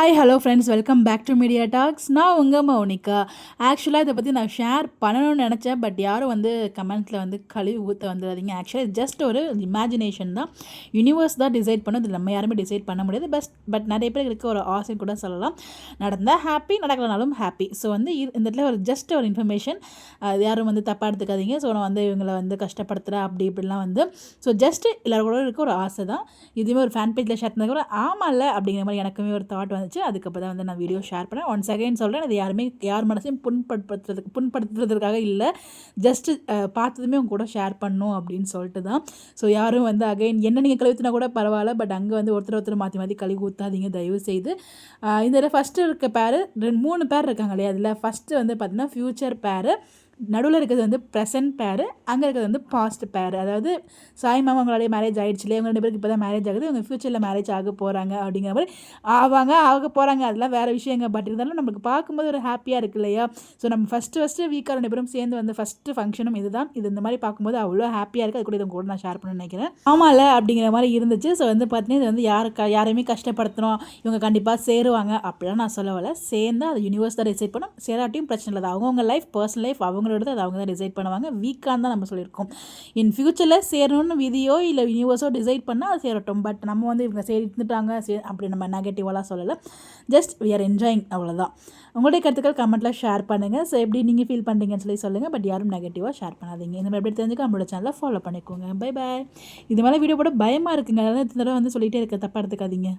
Hi hello friends, welcome back to media talks. நான் உங்கள் மௌனிகா. ஆக்சுவலாக இதை பற்றி நான் ஷேர் பண்ணணும்னு நினச்சேன். பட் யாரும் கமெண்ட்டில் கழுவி ஊற்ற வந்துடாதீங்க. ஆக்சுவலாக ஜஸ்ட் ஒரு இமேஜினேஷன் தான். யூனிவர்ஸ் தான் டிசைட் பண்ணும். இது நம்ம யாருமே டிசைட் பண்ண முடியாது. பட் நிறைய பேருக்கு இருக்க ஒரு ஆசை கூட சொல்லலாம். நடந்தால் ஹாப்பி, நடக்கலனாலும் ஹாப்பி. ஸோ இந்த இடத்துல ஜஸ்ட் ஒரு இன்ஃபர்மேஷன். யாரும் தப்பாக எடுத்துக்காதீங்க. ஸோ நான் இவங்களை கஷ்டப்படுத்துகிறேன் அப்படி இப்படிலாம் ஸோ ஜஸ்ட் எல்லோரும் கூட இருக்க ஒரு ஆசை தான். இதுவுமே ஒரு ஃபேன் பேஜில் ஷேர் பண்ணது கூட ஆமாம்ல அப்படிங்கிற மாதிரி எனக்குமே ஒரு தாட் வந்துச்சு. அதுக்கப்புறம் தான் நான் வீடியோ ஷேர் பண்ணேன். ஒன்ஸ் அகைன் சொல்கிறேன், இது யார் மனசையும் புண்படுத்துறதுக்காக இல்லை. ஜஸ்ட்டு பார்த்ததுமே உங்க கூட ஷேர் பண்ணணும் அப்படின்னு சொல்லிட்டு தான். ஸோ யாரும் அகைன் என்ன நீங்கள் கழுவித்தினா கூட பரவாயில்ல. பட் அங்கே ஒருத்தர் மாற்றி மாற்றி கழுவி ஊற்றாதீங்க தயவு செய்து. இதில் ஃபஸ்ட்டு இருக்க பேர் 3 பேர் இருக்காங்க இல்லையா? அதில் ஃபஸ்ட்டு பார்த்தீங்கன்னா ஃப்யூச்சர் பேரு, நடுவில் இருக்கிறது ப்ரெசன்ட் பேரு, அங்கே இருக்கிறது பாஸ்ட் பேர். அதாவது சாய் மாமா அவங்களுடைய மேரேஜ் ஆகிடுச்சு இல்லையா? இவங்க 2 பேருக்கு இப்போ தான் மேரேஜ் ஆகுது. இவங்க ஃப்யூச்சரில் மேரேஜ் ஆக போகிறாங்க அப்படிங்கிற மாதிரி ஆக போகிறாங்க. அதெல்லாம் வேறு விஷயங்க. பட் இருந்தாலும் நம்மளுக்கு பார்க்கும்போது ஒரு ஹாப்பியாக இருக்குது இல்லையா? ஸோ நம்ம ஃபஸ்ட்டு வீக்காக 2 பேரும் சேர்ந்து ஃபஸ்ட்டு ஃபங்க்ஷனும் இதுதான். இது இந்த மாதிரி பார்க்கும்போது அவ்வளோ ஹாப்பியாக இருக்குது. அது கூட இவங்க கூட நான் ஷேர் பண்ண நினைக்கிறேன். ஆமாம்ல அப்படிங்கிற மாதிரி இருந்துச்சு. ஸோ பார்த்தீங்கன்னா இது யாரையுமே கஷ்டப்படுத்தணும், இவங்க கண்டிப்பாக சேருவாங்க அப்படிலாம் நான் சொல்லவில்லை. சேர்ந்து அது யூனிவர்ஸ் தான் டிசைட் பண்ணும். சேராட்டியும் பிரச்சனை இல்லை. அது அவங்கவுங்க லைஃப், பர்சனல் லைஃப் அவங்களோட அது அவங்க தான் டிசைட் பண்ணுவாங்க. வீக்காக தான் நம்ம சொல்லியிருக்கோம். இன் ஃபியூச்சரில் சேரணும்னு விதியோ இல்லை யூனிவர்ஸோ டிசைட் பண்ணால் அது சேரட்டும். பட் நம்ம இவங்க சேர்ந்துட்டாங்க அப்படி நம்ம நெகட்டிவாலாம் சொல்லலை. ஜஸ்ட் வி ஆர் என்ஜாயிங், அவ்வளோதான். உங்களுடைய கருத்துக்கள் கமெண்ட்டில் ஷேர் பண்ணுங்கள். ஸோ எப்படி நீங்கள் ஃபீல் பண்ணுறீங்கன்னு சொல்லுங்கள். பட் யாரும் நெகட்டிவாக ஷேர் பண்ணாதீங்க. இந்த மாதிரி எப்படி தெரிஞ்சுக்க நம்மளோட சேனலை ஃபாலோ பண்ணிக்கோங்க. Bye bye. இது மாதிரி வீடியோ போட பயமாக இருக்குங்க. அதனால் இந்த தடவை சொல்லிகிட்டே இருக்க, தப்பாக எடுத்துக்காதீங்க.